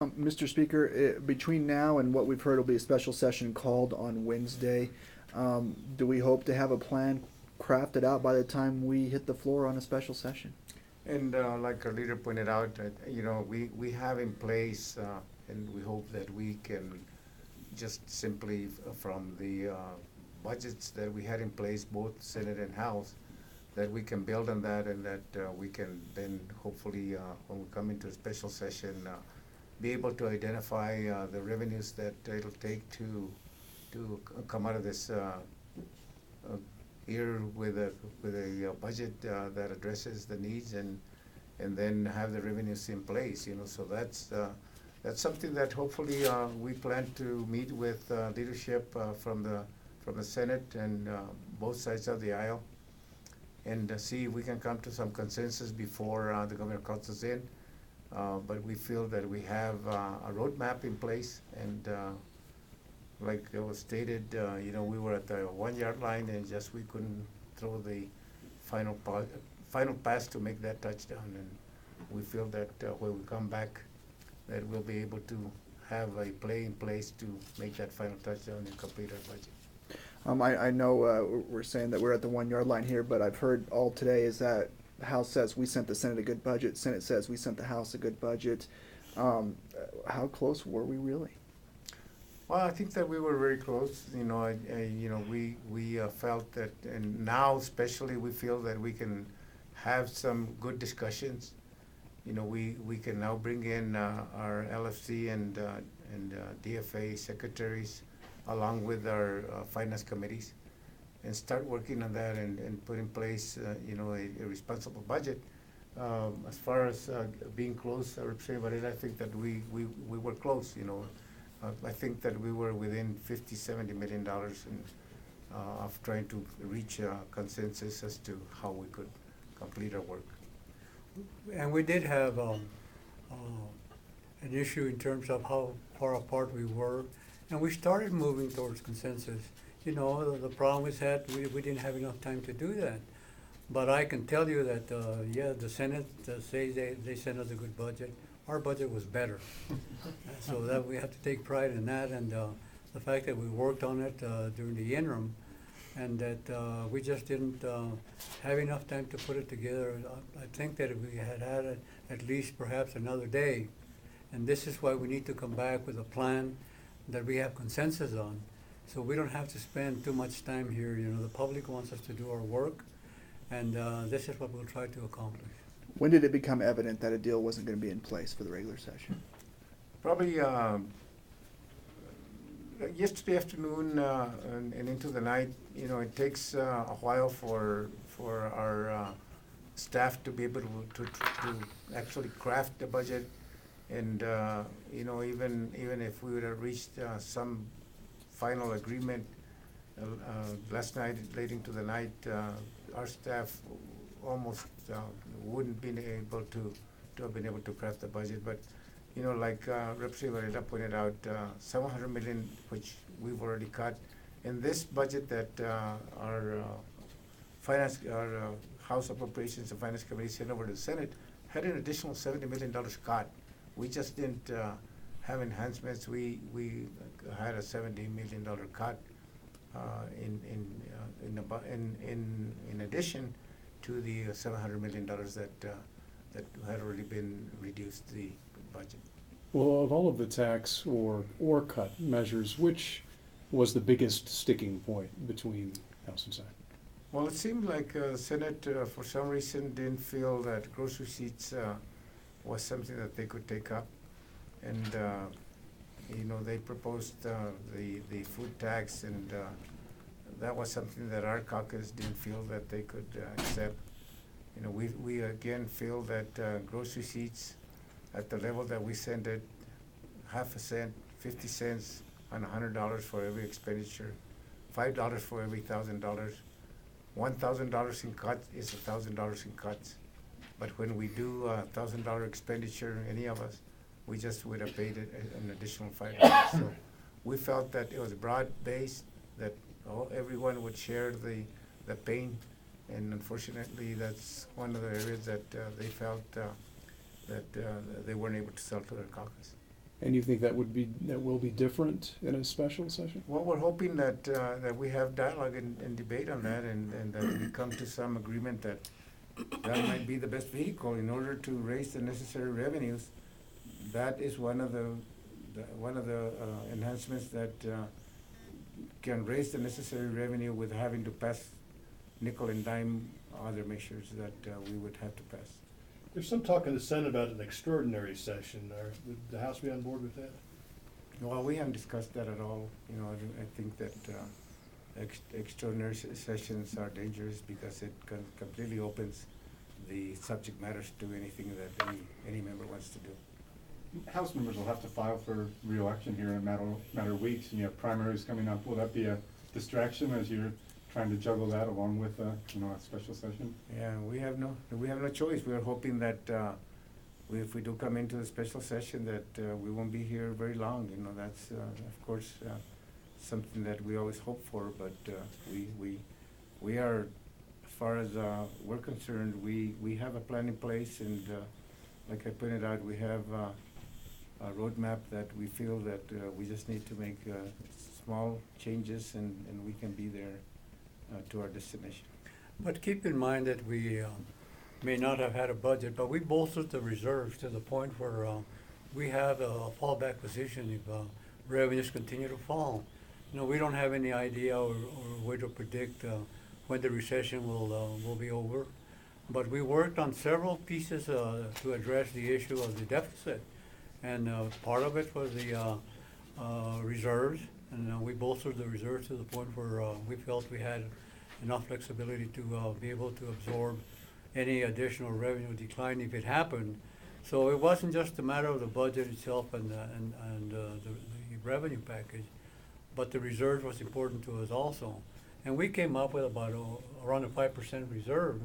Mr. Speaker, between now and what we've heard will be a special session called on Wednesday. Do we hope to have a plan crafted out by the time we hit the floor on a special session? And like our leader pointed out, we have in place, and we hope that we can just simply from the budgets that we had in place, both Senate and House, that we can build on that and that we can then hopefully, when we come into a special session, be able to identify the revenues that it'll take to come out of this year with a budget that addresses the needs and then have the revenues in place. So that's something that hopefully we plan to meet with leadership from the Senate and both sides of the aisle and see if we can come to some consensus before the governor calls us in. But we feel that we have a roadmap in place, and like it was stated, we were at the 1 yard line and just we couldn't throw the final pass to make that touchdown. And we feel that when we come back, that we'll be able to have a play in place to make that final touchdown and complete our budget. I know we're saying that we're at the 1 yard line here, but I've heard all today is that the House says we sent the Senate a good budget. Senate says we sent the House a good budget. How close were we really? Well, I think that we were very close. We felt that, and now especially we feel that we can have some good discussions. We can now bring in our LFC and DFA secretaries along with our finance committees and start working on that and put in place, a responsible budget. As far as being close, Representative Varela, I think that we were close. I think that we were within $50-70 million of trying to reach a consensus as to how we could complete our work. And we did have an issue in terms of how far apart we were, and we started moving towards consensus. The problem is that we didn't have enough time to do that. But I can tell you that, the Senate says they sent us a good budget. Our budget was better. So that we have to take pride in that, and the fact that we worked on it during the interim, and that we just didn't have enough time to put it together. I think that if we had it at least perhaps another day, and this is why we need to come back with a plan that we have consensus on, so we don't have to spend too much time here. The public wants us to do our work, and this is what we'll try to accomplish. When did it become evident that a deal wasn't going to be in place for the regular session? Probably yesterday afternoon and into the night. It takes a while for our staff to be able to actually craft the budget, and even if we would have reached some final agreement last night, late into the night, our staff almost wouldn't been able to have been able to craft the budget. But like Representative Varela pointed out, $700 million, which we've already cut, in this budget that our House Appropriations and Finance Committee sent over to the Senate had an additional $70 million cut. We just didn't have enhancements. We had a $70 million cut in addition to the $700 million that had already been reduced the budget. Well, of all of the tax or cut measures, which was the biggest sticking point between House and Senate? Well, it seemed like Senate, for some reason, didn't feel that grocery receipts was something that they could take up, and they proposed the food tax, and that was something that our caucus didn't feel that they could accept. We again feel that grocery receipts at the level that we send it, half a cent, 50 cents on $100 for every expenditure, $5 for every $1,000. $1,000 in cuts is $1,000 in cuts. But when we do $1,000 expenditure, any of us, we just would have paid an additional $5. So we felt that it was broad-based, that everyone would share the pain, and unfortunately, that's one of the areas that they felt that they weren't able to sell to their caucus. And you think that will be different in a special session? Well, we're hoping that we have dialogue and debate on that, and that we come to some agreement that might be the best vehicle in order to raise the necessary revenues. That is one of the enhancements that can raise the necessary revenue with having to pass nickel and dime other measures that we would have to pass. There's some talk in the Senate about an extraordinary session. Would the House be on board with that? Well, we haven't discussed that at all. You know, I think that extraordinary sessions are dangerous because it completely opens the subject matters to anything that any member wants to do. House members will have to file for re-election here in a matter of weeks, and you have primaries coming up. Will that be a distraction as you're trying to juggle that along with a special session? Yeah, we have no choice. We are hoping that if we do come into the special session, that we won't be here very long. You know, that's of course something that we always hope for. But we are, as far as we're concerned, we have a plan in place, and like I pointed out, we have a roadmap that we feel that we just need to make small changes, and we can be there to our destination. But keep in mind that we may not have had a budget, but we bolstered the reserves to the point where we have a fallback position if revenues continue to fall. You know, we don't have any idea or way to predict when the recession will be over. But we worked on several pieces to address the issue of the deficit. And part of it was the reserves, and we bolstered the reserves to the point where we felt we had enough flexibility to be able to absorb any additional revenue decline if it happened. So it wasn't just a matter of the budget itself and the revenue package, but the reserve was important to us also. And we came up with about around a 5% reserve,